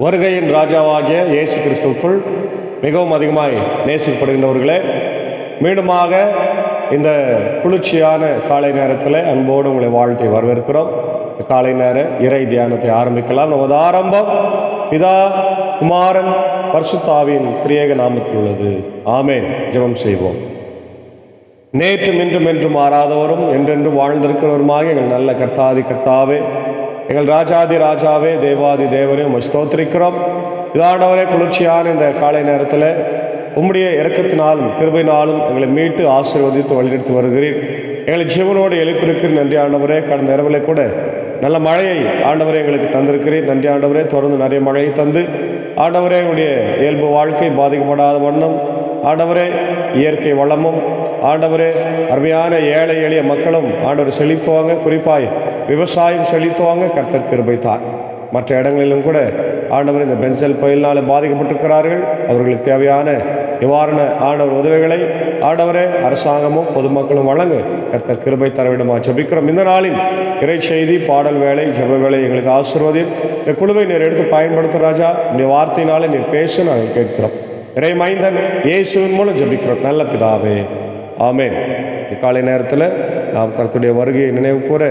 வருகையின் ராஜாவாகிய இயேசு கிறிஸ்துவுக்குள் மிகவும் அதிகமாய் நேசிக்கப்படுகின்றவர்களே, மீண்டுமாக இந்த குளிர்ச்சியான காலை நேரத்தில் அன்போடு உங்களை வாழ்த்தை வரவேற்கிறோம். காலை நேர இறை தியானத்தை ஆரம்பிக்கலாம். நமது ஆரம்பம் பிதா, குமாரன், பரிசுத்தாவின் திரியேக நாமத்தில் உள்ளது. ஆமேன். ஜெபம் செய்வோம். நேற்றும் இன்றும் என்றும் மாறாதவரும் என்றென்றும் வாழ்ந்திருக்கிறவருமாக எங்கள் நல்ல கர்த்தாவே, எங்கள் ராஜாதி ராஜாவே, தேவாதி தேவனே, உம்மை ஸ்தோத்திரிக்கிறோம். இதாண்டவரே, குளிர்ச்சியான இந்த காலை நேரத்தில் உம்முடைய இரக்கத்தினாலும் கிருபையினாலும் எங்களை மீட்டு ஆசீர்வதித்து வழிநடத்தி வருகிறீர். எங்களை ஜீவனோடு எழுப்பியிருக்கிறீர். நன்றி ஆண்டவரே. கடந்த இரவில் கூட நல்ல மழையை ஆண்டவரே எங்களுக்கு தந்திருக்கிறீர். நன்றி ஆண்டவரே. தொடர்ந்து நிறைய மழையை தந்து ஆண்டவரே எங்களுடைய இயல்பு வாழ்க்கை பாதிக்கப்படாத வண்ணம் ஆண்டவரே இயற்கை வளமும் ஆண்டவரே அருமையான ஏழை எளிய மக்களும் ஆண்டவர் செழித்துவாங்க. குறிப்பாய் விவசாயம் செழித்துவாங்க. கர்த்தர் கிருபை தார். மற்ற இடங்களிலும் கூட ஆண்டவர் இந்த பென்சல் புயலினால் பாதிக்கப்பட்டிருக்கிறார்கள். அவர்களுக்கு தேவையான நிவாரண ஆண்டவர் உதவிகளை ஆண்டவரே அரசாங்கமும் பொதுமக்களும் வழங்க கர்த்தர் கிருபை தர வேண்டுமா ஜெபிக்கிறோம். இந்த நாளின் இறை செய்தி, பாடல் வேலை, ஜெப வேலை எங்களுக்கு ஆசீர்வதியும். இந்த குழுவை நீர் எடுத்து பயன்படுத்த ராஜா. இந்த வார்த்தையினாலே நீர் பேச நாங்கள் கேட்கிறோம். இறை மைந்தன் இயேசுவின் மூலம் ஜெபிக்கிறோம் நல்ல பிதாவே. ஆமேன். காலை நேரத்தில் நாம் கர்த்தருடைய வருகையை நினைவு கூற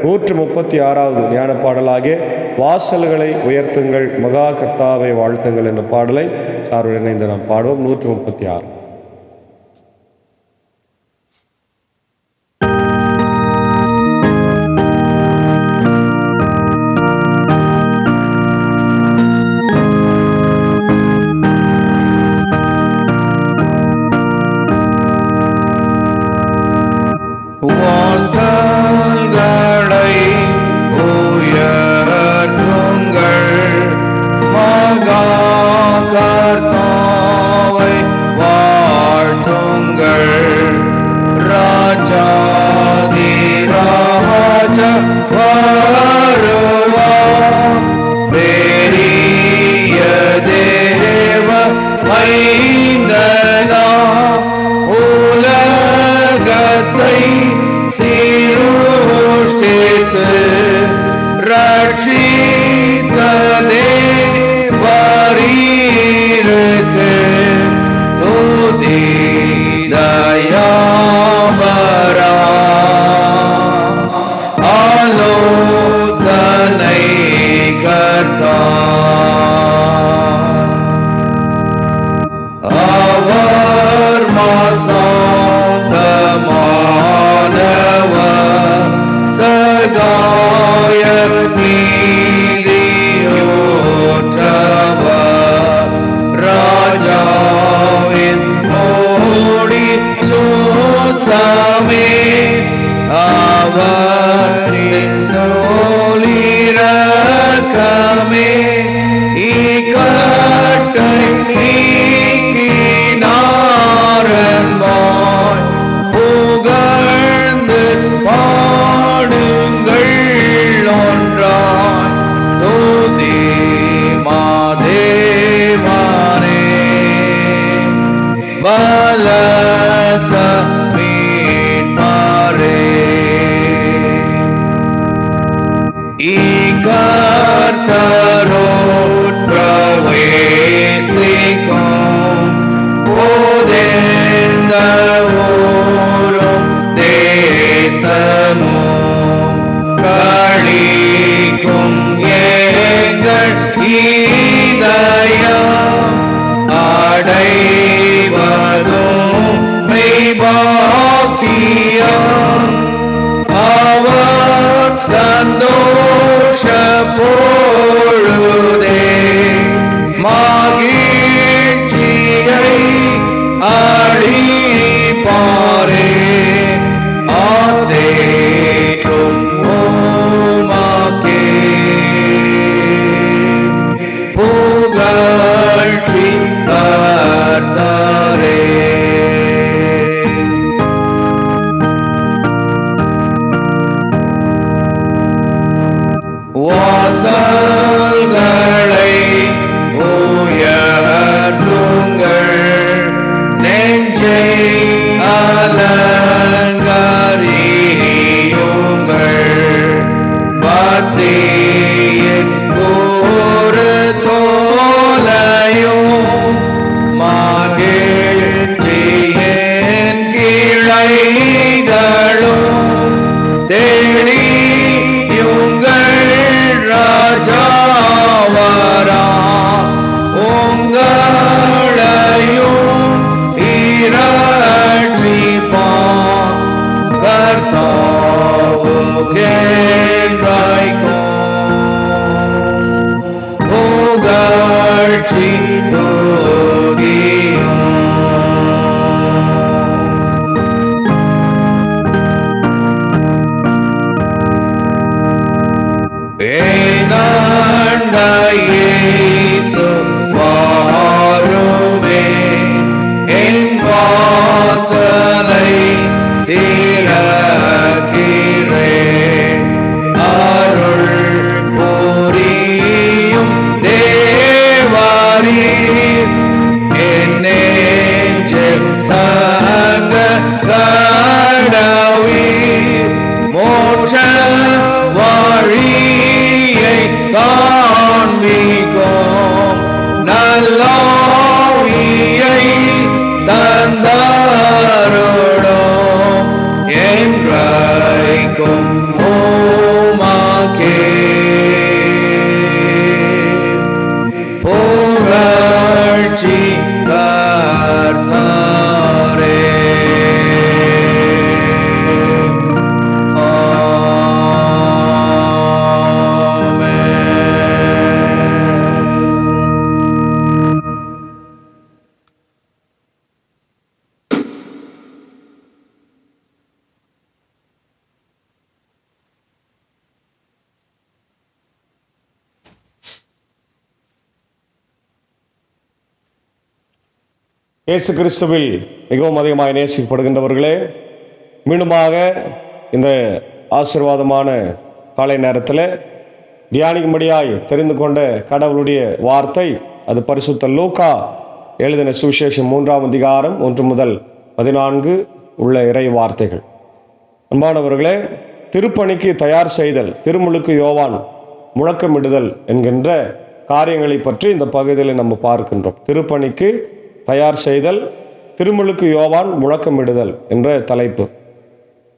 136வது ஞான பாடலாகிய வாசல்களை உயர்த்துங்கள் மகா கர்த்தாவை வாழ்த்துங்கள் என்ற பாடலை சார்பில் இணைந்து நாம் பாடுவோம். 136. தேன் ஒரு தோ இயேசு வாருமே, என் வாசலை திறக்கிறேன். அருள் புரியும் தேவரீர் என் நெஞ்சில் தங்க கடவீர். மோட்ச வழியை காண்பிக்கும் நல்லோவியை தந்தருளும் என்றைக்கும் உமக்கே புகழ்ச்சி கர்த்தாரே. இயேசு கிறிஸ்துவில் மிகவும் அதிகமாக நேசிக்கப்படுகின்றவர்களே, மீண்டுமாக இந்த ஆசீர்வாதமான காலை நேரத்தில் தியானிக்கும்படியாய் தெரிந்து கொண்ட கடவுளுடைய வார்த்தை, அது பரிசுத்த லூக்கா எழுதின சுவிசேஷம் 3ஆம் அதிகாரம் 1 முதல் 14 உள்ள இறை வார்த்தைகள். அன்பானவர்களே, திருப்பணிக்கு தயார் செய்தல், திருமுழுக்கு யோவான் முழக்கமிடுதல் என்கின்ற காரியங்களை பற்றி இந்த பகுதியில் நம்ம பார்க்கின்றோம். திருப்பணிக்கு தயார் செய்தல், திருமுழுக்கு யோவான் முழக்கமிடுதல் என்ற தலைப்பு.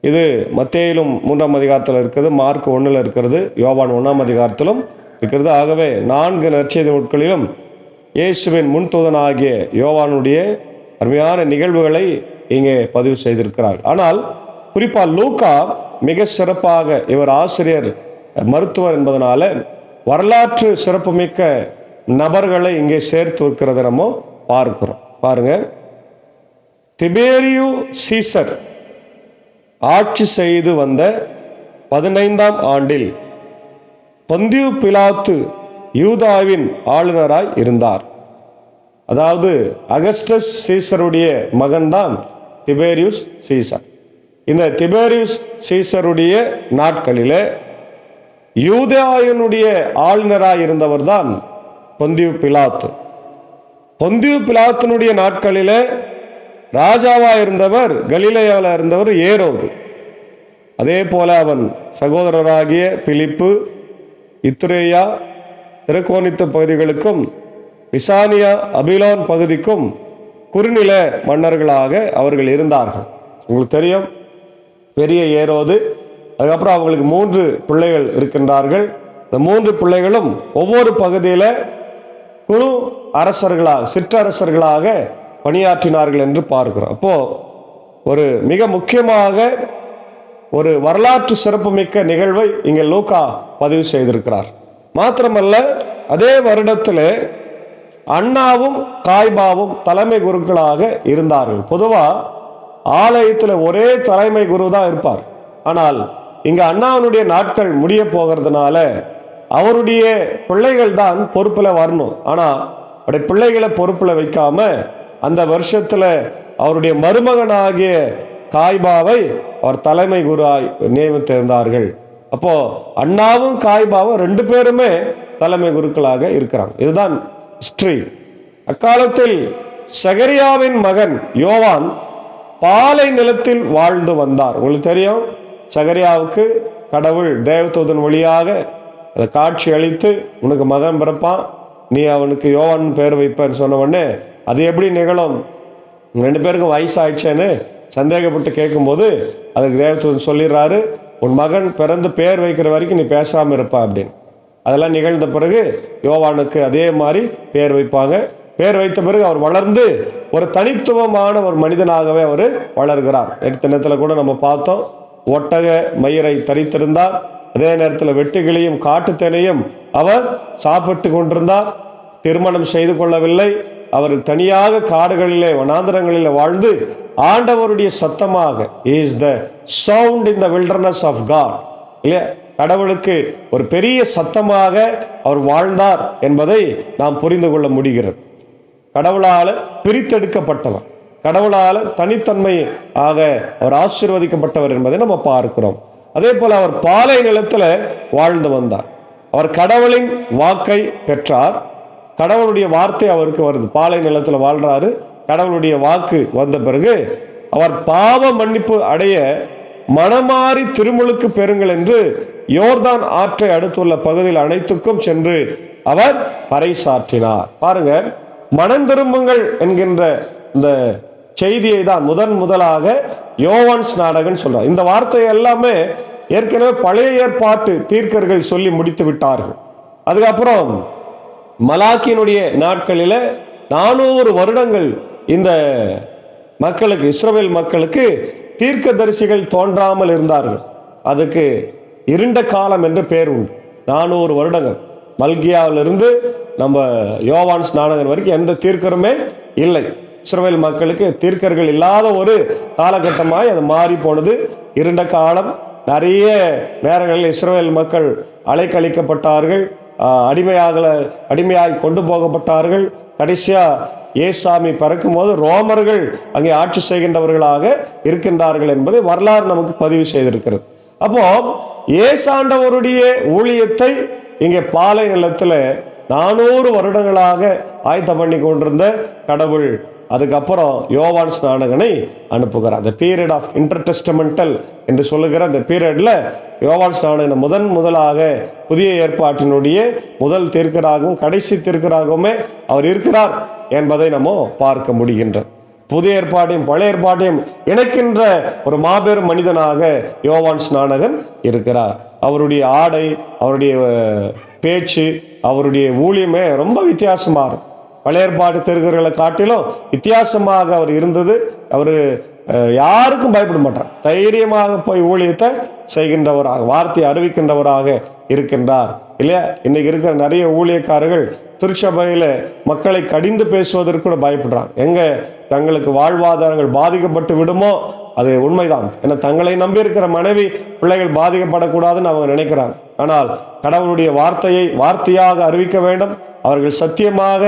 இது மத்தேயிலும் 3ஆம் அதிகாரத்தில் இருக்கிறது, மார்க் 1 இருக்கிறது, யோவான் 1ஆம் அதிகாரத்திலும் இருக்கிறது. ஆகவே 4 நற்செய்தி நூல்களிலும் இயேசுவின் முன்தூதனாகிய யோவானுடைய அருமையான நிகழ்வுகளை இங்கே பதிவு செய்திருக்கிறார். ஆனால் குறிப்பாக லூக்கா மிக சிறப்பாக, இவர் ஆசிரியர் மருத்துவர் என்பதனால வரலாற்று சிறப்புமிக்க நபர்களை இங்கே சேர்த்து வைக்கிறத நம்ம பார்க்கிறோம். பாருங்க, திபேரியு சீசர் ஆட்சி செய்து வந்த 15ஆம் ஆண்டில் பொந்தியு பிலாத்து யூதாவின் ஆளுநராய் இருந்தார். அதாவது அகஸ்டஸ் சீசருடைய மகன்தான் திபேரியுஸ் சீசர். இந்த திபேரியுஸ் சீசருடைய நாட்களிலே யூதாவினுடைய ஆளுநராய் இருந்தவர் தான் பொந்தியு பிலாத்து. பொந்தியு பிலாத்தினுடைய நாட்களிலே ராஜாவாக இருந்தவர், கலிலேயாவில் இருந்தவர் ஏரோது. அதே போல அவன் சகோதரராகிய பிலிப்பு, இத்துரேயா, திரக்கோனித்து பகுதிகளுக்கும் பிசானியா, அபிலோன் பகுதிக்கும் குறுநில மன்னர்களாக அவர்கள் இருந்தார்கள். உங்களுக்கு தெரியும், பெரிய ஏரோது. அதுக்கப்புறம் அவங்களுக்கு 3 பிள்ளைகள் இருக்கின்றார்கள். இந்த 3 பிள்ளைகளும் ஒவ்வொரு பகுதியில் குரு அரசர்களாக, சிற்றரசர்களாக பணியாற்றினார்கள் என்று பார்க்கிறோம். அப்போது ஒரு மிக முக்கியமாக ஒரு வரலாற்று சிறப்புமிக்க நிகழ்வை இங்கே லூக்கா பதிவு செய்திருக்கிறார். மாத்திரமல்ல, அதே வருடத்தில் அண்ணாவும் காய்பாவும் தலைமை குருக்களாக இருந்தார்கள். பொதுவாக ஆலயத்தில் ஒரே தலைமை குரு தான் இருப்பார். ஆனால் இங்கே அண்ணாவினுடைய நாட்கள் முடிய போகிறதுனால அவருடைய பிள்ளைகள் தான் பொறுப்பில் வரணும். ஆனால் அவருடைய பிள்ளைகளை பொறுப்பில் வைக்காம அந்த வருஷத்தில் அவருடைய மருமகனாகிய காய்பாவை அவர் தலைமை குருவாய் நியமித்திருந்தார்கள். அப்போ அண்ணாவும் காய்பாவும் 2 பேருமே தலைமை குருக்களாக இருக்கிறாங்க. இதுதான் ஹிஸ்டரி. அக்காலத்தில் சகரியாவின் மகன் யோவான் பாலை நிலத்தில் வாழ்ந்து வந்தார். உங்களுக்கு தெரியும், சகரியாவுக்கு கடவுள் தேவதூதன் வழியாக அதை காட்சி அளித்து, உனக்கு மகன் பிறப்பான், நீ அவனுக்கு யோவான் பேர் வைப்பேன்னு சொன்ன உடனே அது எப்படி நிகழும், 2 பேருக்கும் வயசாயிடுச்சேன்னு சந்தேகப்பட்டு கேட்கும்போது அதுக்கு தேவதூதன் சொல்லிடுறாரு, உன் மகன் பிறந்து பேர் வைக்கிற வரைக்கும் நீ பேசாமல் இருப்பா அப்படின்னு. அதெல்லாம் நிகழ்ந்த பிறகு யோவானுக்கு அதே மாதிரி பேர் வைப்பாங்க. பேர் வைத்த பிறகு அவர் வளர்ந்து ஒரு தனித்துவமான ஒரு மனிதனாகவே அவர் வளர்கிறார். எடுத்த நேரத்தில் கூட நம்ம பார்த்தோம், ஒட்டக மயிரை தரித்திருந்தார். அதே நேரத்தில் வெட்டுகிளியும் காட்டுத்தேனையும் அவர் சாப்பிட்டு கொண்டிருந்தார். திருமணம் செய்து கொள்ளவில்லை. அவர் தனியாக காடுகளிலே வனாந்தரங்களில் வாழ்ந்து ஆண்டவருடைய சத்தமாக, is the sound in the wilderness of God, இல்லையா, கடவுளுக்கு ஒரு பெரிய சத்தமாக அவர் வாழ்ந்தார் என்பதை நாம் புரிந்து கொள்ள முடிகிறது. கடவுளால் பிரித்தெடுக்கப்பட்டவர், கடவுளால் தனித்தன்மை ஆக அவர் ஆசீர்வதிக்கப்பட்டவர் என்பதை நம்ம பார்க்கிறோம். அதே போல அவர் பாலை நிலத்தில் வாழ்ந்து வந்தார். அவர் கடவுளின் வாக்கை பெற்றார். கடவுளுடைய வார்த்தை அவருக்கு வருது. பாலை நிலத்தில் வாழ்றாரு. கடவுளுடைய வாக்கு வந்த பிறகு அவர் பாவ மன்னிப்பு அடைய மனமாறி திருமுழுக்கு பெறுங்கள் என்று யோர்தான் ஆற்றை அடுத்துள்ள பகுதியில் அனைத்துக்கும் சென்று அவர் பறைசாற்றினார். பாருங்க, மனம் திரும்புங்கள் என்கின்ற இந்த செய்தியை தான் முதலாக யோவான் ஸ்நானகன் சொல்றார். இந்த வார்த்தை எல்லாமே ஏற்கனவே பழைய ஏற்பாட்டு தீர்க்கர்கள் சொல்லி முடித்து விட்டார்கள். அதுக்கப்புறம் மலாக்கியினுடைய நாட்களில் 400 வருடங்கள் இந்த மக்களுக்கு, இஸ்ரவேல் மக்களுக்கு தீர்க்கதரிசிகள் தோன்றாமல் இருந்தார்கள். அதுக்கு இருண்ட காலம் என்று பேர் உண்டு. 400 வருடங்கள் மல்கியாவிலிருந்து நம்ம யோவான் ஸ்நானகன் வரைக்கும் எந்த தீர்க்கருமே இல்லை. இஸ்ரவேல் மக்களுக்கு தீர்க்கர்கள் இல்லாத ஒரு காலகட்டமாய் அது மாறி போனது. இருண்ட காலம். நிறைய நேரங்களில் இஸ்ரவேல் மக்கள் அலைக்கழிக்கப்பட்டார்கள், அடிமையாகி கொண்டு போகப்பட்டார்கள். கடைசியா ஏசாமி பிறக்கும் போது ரோமர்கள் அங்கே ஆட்சி செய்கின்றவர்களாக இருக்கின்றார்கள் என்பதை வரலாறு நமக்கு பதிவு செய்திருக்கிறது. அப்போ ஏசாண்டவருடைய ஊழியத்தை இங்கே பாலை நிலத்தில் 400 வருடங்களாக ஆயத்தம் பண்ணி கொண்டிருந்த கடவுள் அதுக்கப்புறம் யோவான் ஸ்நானகனை அனுப்புகிறார். அந்த பீரியட் ஆஃப் இன்டர்டெஸ்டமெண்டல் என்று சொல்லுகிற அந்த பீரியட்ல யோவான் ஸ்நானகனை முதலாக புதிய ஏற்பாட்டினுடைய முதல் தீர்க்கராகவும் கடைசி தீர்க்கராகவுமே அவர் இருக்கிறார் என்பதை நம்ம பார்க்க முடிகின்றது. புதிய ஏற்பாட்டையும் பழைய ஏற்பாட்டையும் இணைக்கின்ற ஒரு மாபெரும் மனிதனாக யோவான் ஸ்நானகன் இருக்கிறார். அவருடைய ஆடை, அவருடைய பேச்சு, அவருடைய ஊழியமே ரொம்ப வித்தியாசமாக இருக்கும். பழைய ஏற்பாட்டு தீர்க்கர்களை காட்டிலும் வித்தியாசமாக அவர் இருந்தது. அவர் யாருக்கும் பயப்பட மாட்டார். தைரியமாக போய் ஊழியத்தை செய்கின்றவராக, வார்த்தையை அறிவிக்கின்றவராக இருக்கின்றார் இல்லையா? இன்னைக்கு இருக்கிற நிறைய ஊழியக்காரர்கள் திருச்சபையில் மக்களை கடிந்து பேசுவதற்கு கூட பயப்படுறாங்க. எங்க தங்களுக்கு வாழ்வாதாரங்கள் பாதிக்கப்பட்டு விடுமோ, அது உண்மைதான். ஏன்னா தங்களை நம்பி இருக்கிற மனைவி பிள்ளைகள் பாதிக்கப்படக்கூடாதுன்னு அவங்க நினைக்கிறாங்க. ஆனால் கடவுளுடைய வார்த்தையை வார்த்தையாக அறிவிக்க வேண்டும். அவர்கள் சத்தியமாக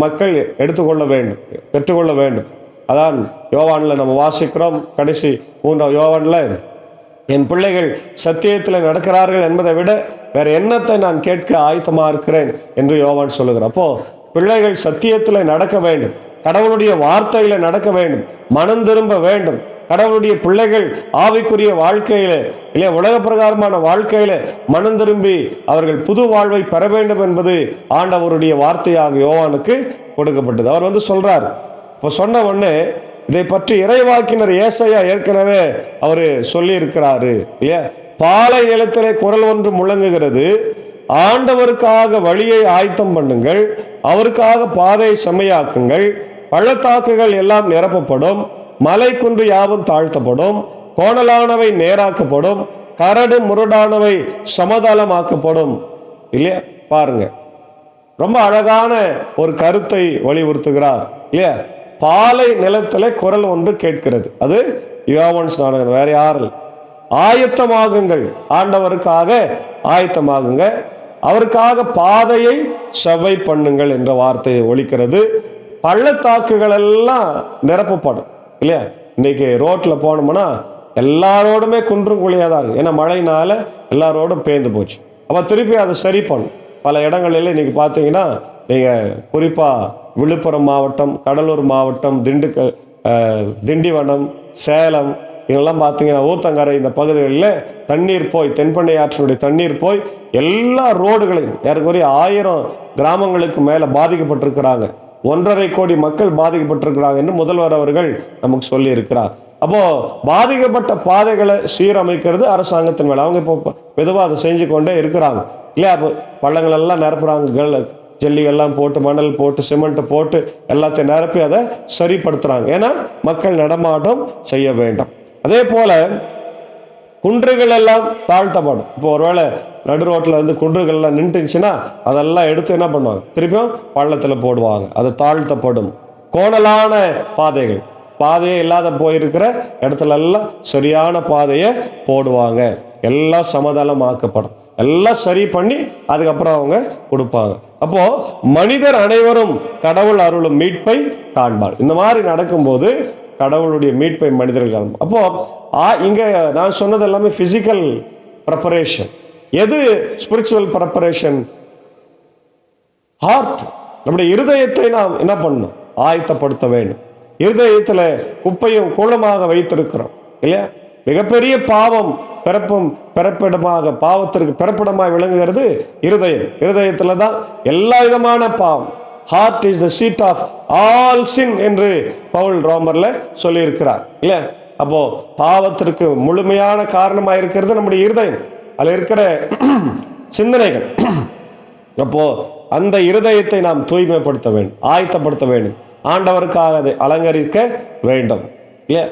மக்கள் எடுத்துக்கொள்ள வேண்டும், பெற்றுக்கொள்ள வேண்டும். அதான் யோவானில் நம்ம வாசிக்கிறோம். கடைசி 3ஆம் யோவானில் என் பிள்ளைகள் சத்தியத்தில் நடக்கிறார்கள் என்பதை விட வேற என்னத்தை நான் கேட்க ஆயத்தமாக இருக்கிறேன் என்று யோவான் சொல்லுகிறார். அப்போ பிள்ளைகள் சத்தியத்தில் நடக்க வேண்டும், கடவுளுடைய வார்த்தையில் நடக்க வேண்டும், மனம் திரும்ப வேண்டும். கடவுளுடைய பிள்ளைகள் ஆவிக்குரிய வாழ்க்கையில இல்லையா, உலக பிரகாரமான வாழ்க்கையில மனம் திரும்பி அவர்கள் புது வாழ்வை பெற வேண்டும் என்பது ஆண்டவருடைய வார்த்தையாக யோவானுக்கு கொடுக்கப்பட்டது. அவர் சொல்றார். இப்போ சொன்ன உடனே இதை பற்றி இறைவாக்கினர் ஏசாயா ஏற்கனவே அவர் சொல்லி இருக்கிறாரு இல்லையா? பாலை நிலத்திலே குரல் ஒன்று முழங்குகிறது, ஆண்டவருக்காக வழியை ஆயத்தம் பண்ணுங்கள், அவருக்காக பாதையை செம்மையாக்குங்கள், பள்ளத்தாக்குகள் எல்லாம் நிரப்பப்படும், மலை குன்று யாவும் தாழ்த்தப்படும், கோணலானவை நேராக்கப்படும், கரடு முரடானவை சமதளமாக்கப்படும் இல்லையா? பாருங்க, ரொம்ப அழகான ஒரு கருத்தை வலியுறுத்துகிறார் இல்லையா? பாலை நிலத்துல குரல் ஒன்று கேட்கிறது. அது யோவான் ஸ்நானகன், வேற யாரும். ஆயத்தமாகுங்கள், ஆண்டவருக்காக ஆயத்தமாகுங்க, அவருக்காக பாதையை செவ்வை பண்ணுங்கள் என்ற வார்த்தையை ஒலிக்கிறது. பள்ளத்தாக்குகள் எல்லாம் நிரப்பப்படும் இல்லையா? இன்னைக்கு ரோட்ல போனோம்னா எல்லாரோடுமே குன்றும் குழியாக தான் இருக்கு. ஏன்னா மழைனால எல்லாரோடும் பேர்ந்து போச்சு. அப்போ திருப்பி அதை சரி பண்ணும். பல இடங்களில் இன்னைக்கு பார்த்தீங்கன்னா, நீங்கள் குறிப்பாக விழுப்புரம் மாவட்டம், கடலூர் மாவட்டம், திண்டிவனம், சேலம் இதெல்லாம் பார்த்தீங்கன்னா ஊத்தங்கரை இந்த பகுதிகளில் தண்ணீர் போய், தென்பெண்ணை ஆற்றினுடைய தண்ணீர் போய் எல்லா ரோடுகளையும் ஏறக்குறைய 1000 கிராமங்களுக்கு மேலே பாதிக்கப்பட்டிருக்கிறாங்க. 1.5 கோடி மக்கள் பாதிக்கப்பட்டிருக்கிறாங்க என்று முதல்வர் அவர்கள் நமக்கு சொல்லி இருக்கிறார். அப்போ பாதிக்கப்பட்ட பாதைகளை சீரமைக்கிறது அரசாங்கத்தின் வேலை. அவங்க இப்போ மெதுவாக அதை செஞ்சு கொண்டே இருக்கிறாங்க இல்லையா? அப்போ பள்ளங்கள் எல்லாம் நிரப்புறாங்க, ஜல்லிகள்லாம் போட்டு, மணல் போட்டு, சிமெண்ட் போட்டு எல்லாத்தையும் நிரப்பி அதை சரிப்படுத்துறாங்க. ஏன்னா மக்கள் நடமாட்டம் செய்ய வேண்டும். அதே போல குன்றுகள் எல்லாம் தாழ்த்தப்படும். இப்போ ஒருவேளை நடு ரோட்டில் குன்றுகள்லாம் நின்றுச்சுன்னா அதெல்லாம் எடுத்து என்ன பண்ணுவாங்க, திருப்பியும் பள்ளத்தில் போடுவாங்க, அது தாழ்த்தப்படும். கோணலான பாதையே இல்லாத போயிருக்கிற இடத்துல எல்லாம் சரியான பாதையை போடுவாங்க. எல்லாம் சமாதானமாக்கப்படும், எல்லாம் சரி பண்ணி அதுக்கப்புறம் அவங்க கொடுப்பாங்க. அப்போ மனிதர் அனைவரும் கடவுள் அருளும் மீட்பை காண்பார். இந்த மாதிரி நடக்கும்போது கடவுளுடைய மீட்பை மனிதர்கள் காண்பார். அப்போ இங்க நான் சொன்னது எல்லாமே பிசிக்கல் ப்ரிப்பரேஷன். எது ஸ்பிரிச்சுவல் ப்ரிப்பரேஷன்? ஹார்ட், நம்முடைய இருதயத்தை நாம் என்ன பண்ணணும்? ஆயத்தப்படுத்த வேண்டும். இருதயத்தில் குப்பையும் கூலமாக வைத்திருக்கிறோம் இல்லையா? மிகப்பெரிய பாவம் பிறப்பிடமாக, பாவத்திற்கு பிறப்பிடமாக விளங்குகிறது இருதயம். இருதயத்துல தான் எல்லா விதமான பாவம். Heart is the seat of all sin என்று பவுல் ரோமர்ல சொல்லி இருக்கிறார் இல்லையா? அப்போ பாவத்திற்கு முழுமையான காரணமாக இருக்கிறது நம்முடைய இருதயம், அதில் இருக்கிற சிந்தனைகள். அப்போ அந்த இருதயத்தை நாம் தூய்மைப்படுத்த வேண்டும், ஆயத்தப்படுத்த வேண்டும், ஆண்டவருக்காக அதை அலங்கரிக்க வேண்டும் இல்லையா?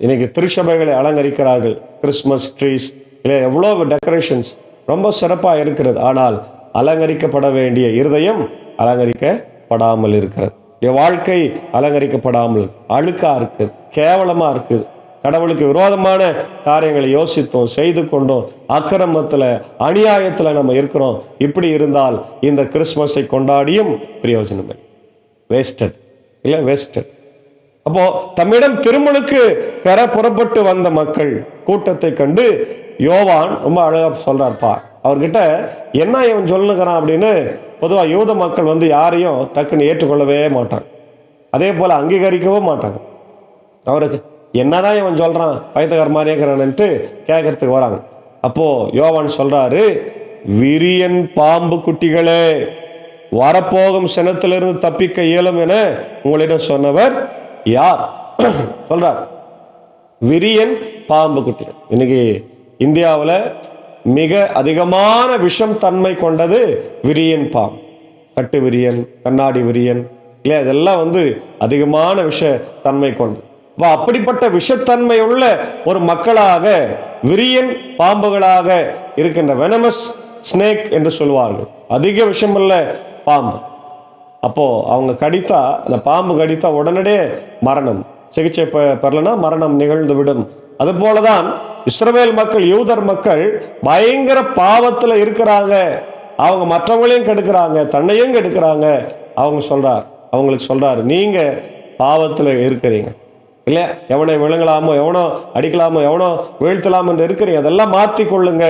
இன்னைக்கு திருச்சபைகளை அலங்கரிக்கிறார்கள், கிறிஸ்மஸ் ட்ரீஸ் இல்லை, எவ்வளோ டெக்கரேஷன்ஸ் ரொம்ப சிறப்பாக இருக்கிறது. ஆனால் அலங்கரிக்கப்பட வேண்டிய இருதயம் அலங்கரிக்கப்படாமல் இருக்கிறது. என் வாழ்க்கை அலங்கரிக்கப்படாமல் அழுக்கா இருக்குது, கேவலமா இருக்குது. கடவுளுக்கு விரோதமான காரியங்களை யோசித்தோம், செய்து கொண்டோம், அக்கிரமத்தில் அநியாயத்தில் நம்ம இருக்கிறோம். இப்படி இருந்தால் இந்த கிறிஸ்மஸை கொண்டாடியும் பிரயோஜனம் இல்லை, வேஸ்டட் இல்லை, வேஸ்டட். அப்போ தம்மிடம் திருமுழுக்கு பெற புறப்பட்டு வந்த மக்கள் கூட்டத்தை கண்டு யோவான் ரொம்ப அழகா சொல்றார்ப்பா. அவர்கிட்ட என்ன இவன் சொல்லுகிறான் அப்படின்னு பொதுவாக யூத மக்கள் யாரையும் டக்குன்னு ஏற்றுக்கொள்ளவே மாட்டாங்க, அதே போல அங்கீகரிக்கவும் மாட்டாங்க. அவருக்கு என்னதான் இவன் சொல்றான், பைத்தியக்கார மாதிரியே இருக்கிறான்ட்டு கேட்கறதுக்கு வராங்க. அப்போ யோவான் சொல்றாரு, விரியன் பாம்பு குட்டிகளே, வரப்போகும் சினத்திலிருந்து தப்பிக்க இயலும் என உங்களிடம் சொன்னவர் யார்? சொல்றார், விரியன் பாம்பு குட்டிகள். இன்னைக்கு இந்தியாவில் மிக அதிகமான விஷம் தன்மை கொண்டது விரியன் பாம்பு. கட்டு விரியன், கண்ணாடி விரியன் இல்லையா? இதெல்லாம் அதிகமான விஷ தன்மை கொண்டது. அப்படிப்பட்ட விஷத்தன்மை உள்ள ஒரு மக்களாக விரியன் பாம்புகளாக இருக்கின்ற வெனமஸ் ஸ்னேக் என்று சொல்வார்கள், அதிக விஷமுள்ள பாம்பு. அப்போ அவங்க கடித்தா, அந்த பாம்பு கடித்தா உடனடியே மரணம், சிகிச்சை பெறலனா மரணம் நிகழ்ந்து விடும். அது போலதான் இஸ்ரவேல் மக்கள், யூதர் மக்கள் பயங்கர பாவத்தில் இருக்கிறாங்க. அவங்க மற்றவங்களையும் கெடுக்கிறாங்க, தன்னையும் கெடுக்கிறாங்க. அவங்களுக்கு சொல்றாரு, நீங்க பாவத்தில் இருக்கிறீங்க இல்லையா? எவனை விழுங்கலாமோ, எவனோ அடிக்கலாமோ, எவனோ வீழ்த்தலாமோ என்று இருக்கிறீங்க, அதெல்லாம் மாற்றி கொள்ளுங்க,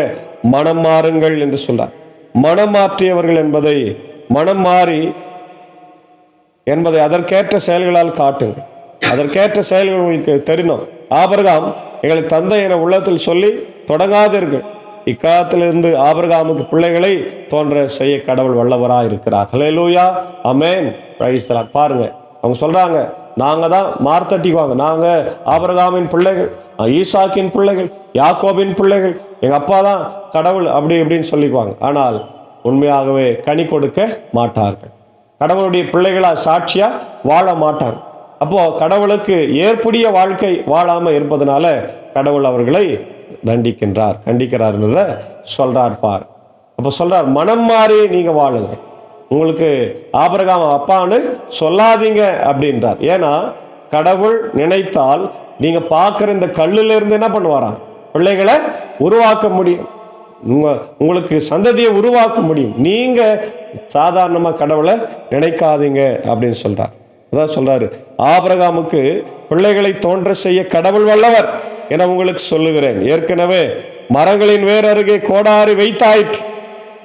மனம் மாறுங்கள் என்று சொல்றார். மனம் மாற்றியவர்கள் என்பதை, மனம் மாறி என்பதை அதற்கேற்ற செயல்களால் காட்டுங்க. அதற்கேற்ற செயல்கள் உங்களுக்கு தெரியணும். ஆபிரகாம் எங்களை தந்தை என உள்ளத்தில் சொல்லி தொடங்காதீர்கள். இக்காலத்திலிருந்து ஆபிரகாமுக்கு பிள்ளைகளை தோன்ற செய்ய கடவுள் வல்லவராக இருக்கிறார். ஹல்லேலூயா, ஆமென், பிரைஸ் தி லார்ட். பாருங்க, அவங்க சொல்றாங்க, நாங்க தான் மார்த்தட்டிக்குவாங்க, நாங்க ஆபிரகாமின் பிள்ளைகள், ஈசாக்கின் பிள்ளைகள், யாக்கோபின் பிள்ளைகள், எங்க அப்பா தான் கடவுள், அப்படி இப்படின்னு சொல்லிக்குவாங்க. ஆனால் உண்மையாகவே கனி கொடுக்க மாட்டார்கள். கடவுளுடைய பிள்ளைகளா சாட்சியா வாழ மாட்டாங்க. அப்போ கடவுளுக்கு ஏற்புடைய வாழ்க்கை வாழாம இருப்பதனால கடவுள் அவர்களை தண்டிக்கின்றார், கண்டிக்கிறார் சொல்றார். பார், அப்ப சொல்றார், மனம் மாறி நீங்க வாழுங்க, உங்களுக்கு ஆபிரகாம் அப்பான்னு சொல்லாதீங்க அப்படின்றார். ஏன்னா கடவுள் நினைத்தால் நீங்க பார்க்குற இந்த கல்லுல இருந்து என்ன பண்ணுவாராம், பிள்ளைகளை உருவாக்க முடியும், உங்களுக்கு சந்ததியை உருவாக்க முடியும். நீங்க சாதாரணமாக கடவுளை நினைக்காதீங்க அப்படின்னு சொல்றார். அதான் சொல்றாரு, ஆபிரகாமுக்கு பிள்ளைகளை தோன்ற செய்ய கடவுள் வல்லவர் என உங்களுக்கு சொல்லுகிறேன். ஏற்கனவே மரங்களின் வேர் அருகே கோடாரி வைத்தாயிற்று,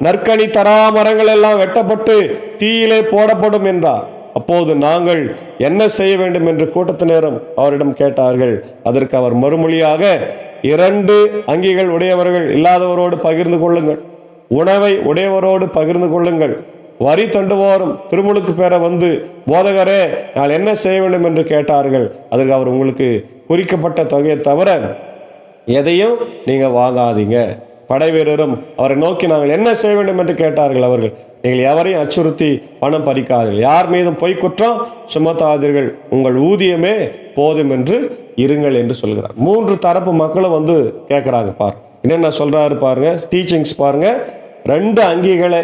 நற்கனி தரா மரங்கள் எல்லாம் வெட்டப்பட்டு தீயிலே போடப்படும் என்றார். அப்போது நாங்கள் என்ன செய்ய வேண்டும் என்று கூட்டத்தினரும் அவரிடம் கேட்டார்கள். அதற்கு அவர் மறுமொழியாக, 2 அங்கிகள் உடையவர்கள் இல்லாதவரோடு பகிர்ந்து கொள்ளுங்கள், உணவை உடையவரோடு பகிர்ந்து கொள்ளுங்கள். வரி தண்டுவோரும் திருமுழுக்கு பெற போதகரே நான் என்ன செய்ய வேண்டும் என்று கேட்டார்கள். அதற்கு அவர், உங்களுக்கு குறிக்கப்பட்ட தொகையை தவிர எதையும் நீங்க வாங்காதீங்க. படை வீரரும் அவரை நோக்கி நாங்கள் என்ன செய்ய வேண்டும் என்று கேட்டார்கள். அவர்கள், நீங்கள் எவரையும் அச்சுறுத்தி பணம் பறிக்காதீர்கள், யார் மீதும் பொய் குற்றம் சுமத்தாதீர்கள், உங்கள் ஊதியமே போதும் என்று இருங்கள் என்று சொல்கிறார். 3 தரப்பு மக்களும் கேட்குறாங்க. பாரு என்னென்ன சொல்றாரு பாருங்க, டீச்சிங்ஸ் பாருங்க. 2 அங்கிகளை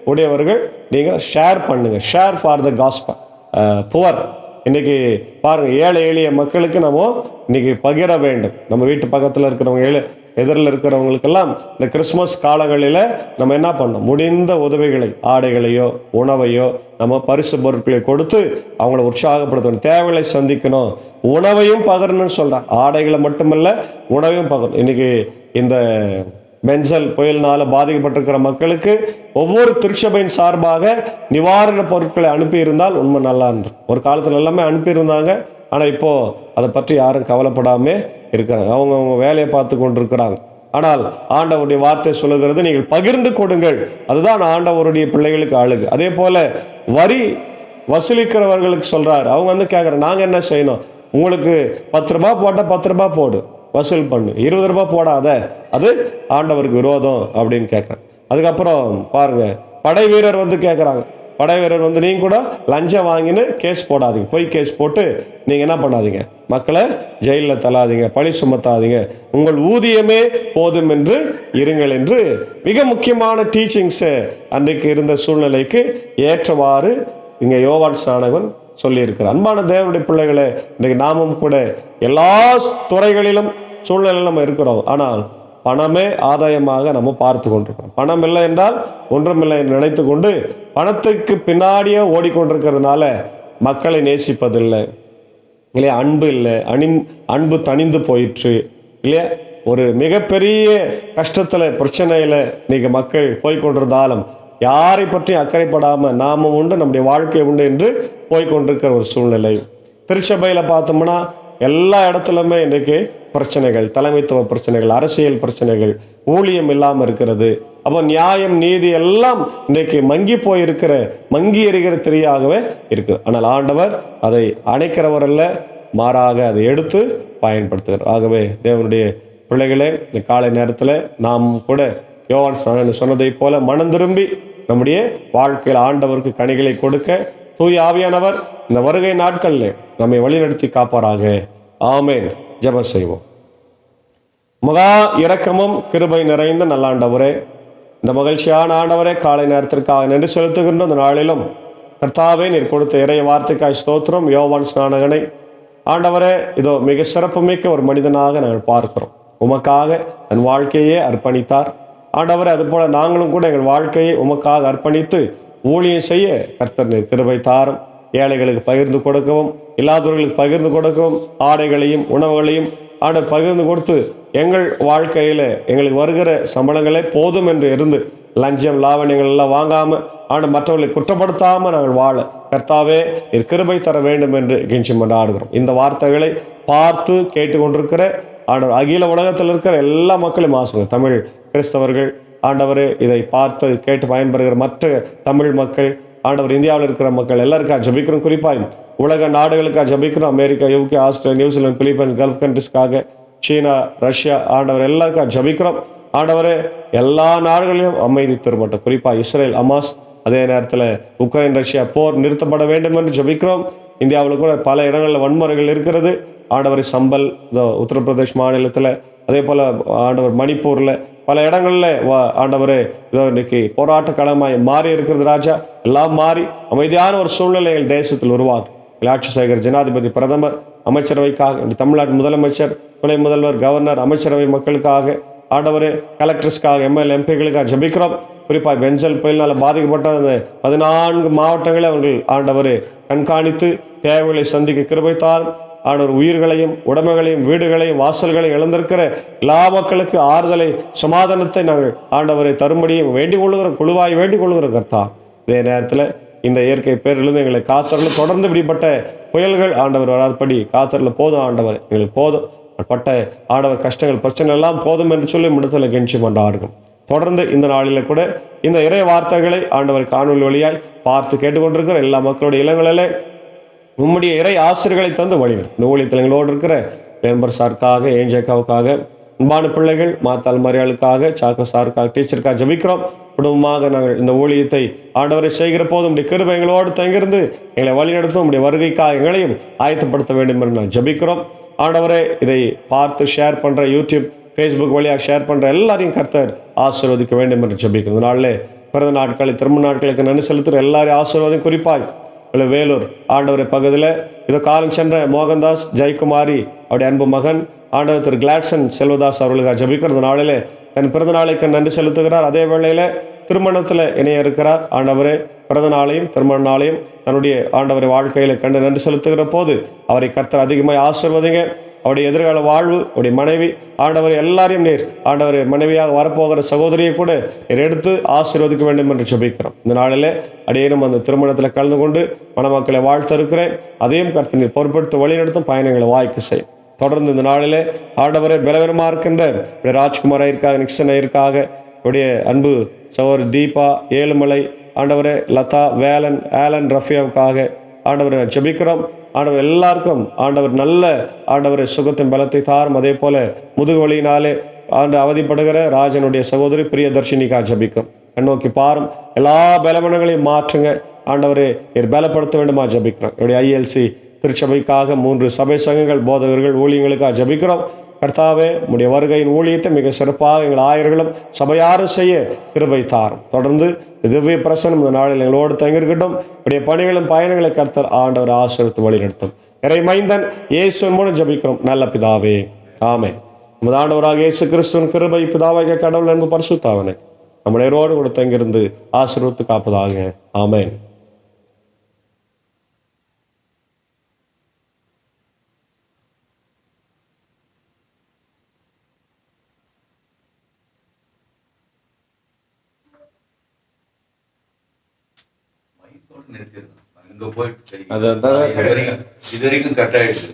உடையவர்கள் நீங்க ஷேர் பண்ணுங்க, share for the gospel. Poor, இன்னைக்கு பாருங்க, ஏழை எளிய மக்களுக்கு நம்ம இன்னைக்கு பகிர வேண்டும். நம்ம வீட்டு பக்கத்தில் இருக்கிறவங்க எதிரில் இருக்கிறவங்களுக்கெல்லாம் இந்த கிறிஸ்மஸ் காலங்களில் நம்ம என்ன பண்ணோம், முடிந்த உதவிகளை, ஆடைகளையோ உணவையோ நம்ம பரிசு பொருட்களை கொடுத்து அவங்கள உற்சாகப்படுத்தணும். தேவைகளை சந்திக்கணும், உணவையும் பகிரணும்னு சொல்கிறேன். ஆடைகளை மட்டுமல்ல, உணவையும் பகிரணும். இன்னைக்கு இந்த பென்சல் புயலினால பாதிக்கப்பட்டிருக்கிற மக்களுக்கு ஒவ்வொரு திருச்சபையின் சார்பாக நிவாரண பொருட்களை அனுப்பியிருந்தால் உண்மை நல்லா இருந்தது. ஒரு காலத்தில் எல்லாமே அனுப்பியிருந்தாங்க, ஆனால் இப்போது அதை பற்றி யாரும் கவலைப்படாமல் இருக்கிறாங்க. அவங்க வேலையை பார்த்து கொண்டிருக்கிறாங்க. ஆனால் ஆண்டவருடைய வார்த்தை சொல்லுகிறது, நீங்கள் பகிர்ந்து கொடுங்கள். அதுதான் ஆண்டவருடைய பிள்ளைகளுக்கு அழகு. அதே போல் வரி வசூலிக்கிறவர்களுக்கு சொல்கிறார். அவங்க கேட்குறாங்க, நாங்கள் என்ன செய்யணும், உங்களுக்கு 10 ரூபா போட்டால் 10 ரூபா போடு, வசூல் பண்ணு, 20 ரூபா போடாத, அது ஆண்டவருக்கு விரோதம் அப்படின்னு கேட்குறேன். அதுக்கப்புறம் பாருங்க, படை வீரர் கேட்குறாங்க. படை வீரர் நீங்கள் கூட லஞ்சம் வாங்கின்னு கேஸ் போடாதீங்க, பொய் கேஸ் போட்டு நீங்கள் என்ன பண்ணாதீங்க, மக்களை ஜெயிலில் தள்ளாதீங்க, பழி சுமத்தாதீங்க, உங்கள் ஊதியமே போதும் என்று இருங்கள் என்று மிக முக்கியமான டீச்சிங்ஸை அன்றைக்கு இருந்த சூழ்நிலைக்கு ஏற்றவாறு இங்கே யோவான் ஸ்நானகன் சொல்லியிருக்கிறார். அன்பான தேவனுடைய பிள்ளைகளை, இன்றைக்கு நாமும் கூட எல்லா துறைகளிலும் சூழ்நிலையில் நம்ம இருக்கிறோம். ஆனால் பணமே ஆதாயமாக நம்ம பார்த்து கொண்டிருக்கிறோம். பணம் இல்லை என்றால் ஒன்றுமில்லை என்று நினைத்து கொண்டு பணத்துக்கு பின்னாடியே ஓடிக்கொண்டிருக்கிறதுனால மக்களை நேசிப்பதில்லை இல்லையா, அன்பு இல்லை, அன்பு தணிந்து போயிற்று இல்லையா. ஒரு மிகப்பெரிய கஷ்டத்தில் பிரச்சனையில் இன்னைக்கு மக்கள் போய்கொண்டிருந்தாலும் யாரை பற்றி அக்கறைப்படாமல் நாம உண்டு, நம்முடைய வாழ்க்கை உண்டு என்று போய்கொண்டிருக்கிற ஒரு சூழ்நிலை. திருச்சபையில் பார்த்தோம்னா எல்லா இடத்துலையுமே இன்றைக்கு பிரச்சனைகள், தலைமைத்துவ பிரச்சனைகள், அரசியல் பிரச்சனைகள், ஊழியம் இல்லாமல் இருக்கிறது. அப்போ நியாயம் நீதி எல்லாம் இன்றைக்கு மங்கி எறிகிற திரியாகவே இருக்குது. ஆனால் ஆண்டவர் அதை அணைக்கிறவர் அல்ல, மாறாக அதை எடுத்து பயன்படுத்துகிறார். ஆகவே தேவனுடைய பிள்ளைகளே, இந்த காலை நேரத்தில் நாம் கூட யோவான் ஸ்நானகன் சொன்னதை போல மனம் திரும்பி நம்முடைய வாழ்க்கையில் ஆண்டவருக்கு கனிகளை கொடுக்க தூய ஆவியானவர் இந்த வருகை நாட்களில் நம்மை வழிநடத்தி காப்பாராக. ஆமேன். ஜெபம் செய்வோம். மகா இரக்கமும் கிருபை நிறைந்த நல்ல ஆண்டவரே, இந்த மகிழ்ச்சியான ஆண்டவரே, காலை நேரத்திற்காக நன்றி செலுத்துகின்ற இந்த நாளிலும் கர்த்தாவே, நீர் கொடுத்த இறைய வார்த்தைக்காய் ஸ்தோத்திரம். யோவான் ஸ்நானகனை ஆண்டவரே, இதோ மிக சிறப்புமிக்க ஒரு மனிதனாக நாங்கள் பார்க்கிறோம். உமக்காக தன் வாழ்க்கையே அர்ப்பணித்தார் ஆண்டவரே. அதுபோல நாங்களும் கூட எங்கள் வாழ்க்கையை உமக்காக அர்ப்பணித்து ஊழியம் செய்ய கர்த்தர் நீர் கிருபை தாரும். ஏழைகளுக்கு பகிர்ந்து கொடுக்கவும், இல்லாதவர்களுக்கு பகிர்ந்து கொடுக்கவும், ஆடைகளையும் உணவுகளையும் ஆண்டவர் பகிர்ந்து கொடுத்து எங்கள் வாழ்க்கையில் எங்களுக்கு வருகிற சம்பளங்களே போதும் என்று இருந்து லஞ்சம் லாவணியங்கள் எல்லாம் வாங்காமல் மற்றவர்களை குற்றப்படுத்தாமல் நாங்கள் வாழ கர்த்தாவே நீர் கிருபை தர வேண்டும் என்று கெஞ்சி மன்றாடுகிறோம். இந்த வார்த்தைகளை பார்த்து கேட்டுக்கொண்டிருக்கிற ஆண்டவர் அகில உலகத்தில் இருக்கிற எல்லா மக்களையும் ஆசிரியர், தமிழ் கிறிஸ்தவர்கள் ஆண்டவரே, இதை பார்த்து கேட்டு பயன்பெறுகிற மற்ற தமிழ் மக்கள் ஆண்டவர், இந்தியாவில் இருக்கிற மக்கள் எல்லாருக்காக ஜபிக்கிறோம். குறிப்பாக உலக நாடுகளுக்காக ஜபிக்கிறோம். America, UK, Australia, New Zealand, Philippines, Gulf கண்ட்ரிஸ்க்காக, சீனா, ரஷ்யா ஆண்டவர் எல்லாருக்காக ஜபிக்கிறோம். ஆண்டவரே, எல்லா நாடுகளிலும் அமைதி திரும்பட்டும். குறிப்பாக இஸ்ரேல், ஹமாஸ், அதே நேரத்தில் உக்ரைன், ரஷ்யா போர் நிறுத்தப்பட வேண்டும் என்று ஜபிக்கிறோம். இந்தியாவில் கூட பல இடங்களில் வன்முறைகள் இருக்கிறது. ஆண்டவர் சம்பல், உத்தரப்பிரதேஷ் மாநிலத்தில், அதே போல் ஆண்டவர் மணிப்பூரில் பல இடங்களில் ஆண்டவர் இதோ இன்னைக்கு போராட்ட களமாய் மாறி இருக்கிறது. ராஜா, எல்லாம் மாறி அமைதியான ஒரு சூழ்நிலைகள் தேசத்தில் உருவாகும். ஆட்சி சேகர், ஜனாதிபதி, பிரதமர், அமைச்சரவைக்காக, தமிழ்நாட்டு முதலமைச்சர், துணை முதல்வர், கவர்னர், அமைச்சரவை மக்களுக்காக ஆண்டவர், கலெக்டர்ஸ்க்காக, எம்எல்ஏ, எம்பிகளுக்காக ஜபிக்கிறோம். குறிப்பாக பென்சல் புயலினால் பாதிக்கப்பட்ட அந்த 14 மாவட்டங்களை அவர்கள் ஆண்டவர் கண்காணித்து தேவைகளை சந்திக்க கிருபைத்தார். ஆண்டவர் உயிர்களையும் உடைமைகளையும் வீடுகளையும் வாசல்களையும் இழந்திருக்கிற எல்லா மக்களுக்கு ஆறுதலை, சமாதானத்தை நாங்கள் ஆண்டவரை தரும்படியும் வேண்டிக் கொள்ளுகிறோம், குழுவாய் வேண்டிக் கொள்ளுகிற கர்த்தா. இதே நேரத்தில் இந்த இயற்கை பேரிலிருந்து எங்களை காத்தரில் தொடர்ந்து இப்படிப்பட்ட புயல்கள் ஆண்டவர் வராதபடி காத்தரில் போதும் ஆண்டவர், எங்களுக்கு போதும் பட்ட ஆண்டவர் கஷ்டங்கள் பிரச்சனை எல்லாம் போதும் என்று சொல்லி முடத்தில் கெஞ்சி கொண்டாடுகிறோம். தொடர்ந்து இந்த நாளில் கூட இந்த இறை வார்த்தைகளை ஆண்டவர் காணொலி வழியாய் பார்த்து கேட்டுக்கொண்டிருக்கிற எல்லா மக்களுடைய இல்லங்களிலே உம்முடைய இறை ஆசிரியர்களை தந்து வழிகள் இந்த ஊழியத்தில் எங்களோடு இருக்கிற மெம்பர் சாருக்காக, ஏஞ்சேக்காவுக்காக, அன்பான பிள்ளைகள், மாத்தாள் மரியாளுக்காக, சாக்கோ சாருக்காக, டீச்சருக்காக ஜபிக்கிறோம். குடும்பமாக நாங்கள் இந்த ஊழியத்தை ஆண்டவரை செய்கிற போது உடைய கிருபை எங்களோடு தங்கிருந்து எங்களை வழிநடத்தும். உடைய வருகைக்காக எங்களையும் ஆயத்தப்படுத்த வேண்டும் என்று நான் ஜபிக்கிறோம். ஆண்டவரே, இதை பார்த்து ஷேர் பண்ணுற, யூடியூப், ஃபேஸ்புக் வழியாக ஷேர் பண்ணுற எல்லாரையும் கர்த்தர் ஆசீர்வதிக்க வேண்டும் என்று ஜபிக்கிறோம். இந்த நாளில் பிறந்த நாட்களை, திருமண நாட்களுக்கு நன்றி செலுத்துகிற எல்லாரையும் ஆசீர்வாதம். குறிப்பாக வேலூர் ஆண்டவரை பகுதியில் இதோ காலம் சென்ற மோகன்தாஸ், ஜெயக்குமாரி, அவருடைய அன்பு மகன் ஆண்டவர் திரு கிளாட்சன் செல்வதாஸ் அவர்களுக்காக ஜெபிக்கிற இந்த நாளிலே தன் பிறந்த நாளைக்கு நன்றி செலுத்துகிறார். அதே வேளையில் திருமணத்தில் இணைய இருக்கிறார். ஆண்டவரே பிறந்த நாளையும் திருமண நாளையும் தன்னுடைய ஆண்டவரை வாழ்க்கையில் கண்டு நன்றி செலுத்துகிற போது அவரை கர்த்தர் அதிகமாக ஆசீர்வதிங்க. அவருடைய எதிர்கால வாழ்வு, அவருடைய மனைவி, ஆண்டவர் எல்லாரையும் நீர் ஆண்டவர் மனைவியாக வரப்போகிற சகோதரியை கூட நீர் எடுத்து ஆசீர்வதிக்க வேண்டும் என்று ஜெபிக்கிறோம். இந்த நாளில் அடியேனும் அந்த திருமணத்தில் கலந்து கொண்டு மணமக்களை வாழ்த்து இருக்கிறேன். அதையும் கர்த்தர் நீர் பொறுப்படுத்தி வழிநடத்தும் பயணங்களை வாய்க்கு செய்யும். தொடர்ந்து இந்த நாளிலே ஆண்டவரை பலவீனமாக இருக்கின்ற ராஜ்குமார் ஐயருக்காக, நிக்சன் ஐயருக்காக, உடைய அன்பு சகோதரி தீபா, ஏழுமலை, ஆண்டவரே லதா, வேலன், ஆலன், ரஃபியாவுக்காக ஆண்டவரை ஜெபிக்கிறோம். ஆண்டவர் எல்லாருக்கும் ஆண்டவர் நல்ல ஆண்டவரை சுகத்தின் பலத்தை தாரும். அதே போல முதுகு வலியினாலே அவதிப்படுகிற ராஜனுடைய சகோதரி பிரியதர்ஷினிக்காக ஜெபிக்கும். கண்ணோக்கி பாரும், எல்லா பலவீனங்களையும் மாற்றுங்க ஆண்டவரை பலப்படுத்த வேண்டுமா ஜெபிக்கிறோம். என்னுடைய ILC திருச்சபைக்காக 3 சபை சங்கங்கள், போதகர்கள், ஊழியங்களுக்காக ஜெபிக்கிறோம். கர்த்தாவே உம்முடைய வருகையின் ஊழியத்தை மிக சிறப்பாக எங்கள் ஆயர்களும் சபையாரும் செய்ய கிருபை தாரும். தொடர்ந்து திவ்ய பிரசனம் இந்த நாளில் எங்களோடு தங்கியிருக்கட்டும். உடைய பணிகளும் பயணங்களை கர்த்தர் ஆண்டவர் ஆசீர்வதித்து வழிநடத்தும். இறை மைந்தன் இயேசுவின் மூலம் ஜெபிக்கிறோம் நல்ல பிதாவே, ஆமென். நமது ஆண்டவராக இயேசு கிறிஸ்துவின் கிருபை, பிதாவாகிய கடவுள் அன்பு பரிசுத்தாவினை நம்ம நேரோடு கூட தங்கியிருந்து ஆசீர்வதித்து காப்பதாக, ஆமென். நிறுத்திருக்கணும். அங்க போயிட்டு அது இது வரைக்கும் கட் ஆயிடுச்சு.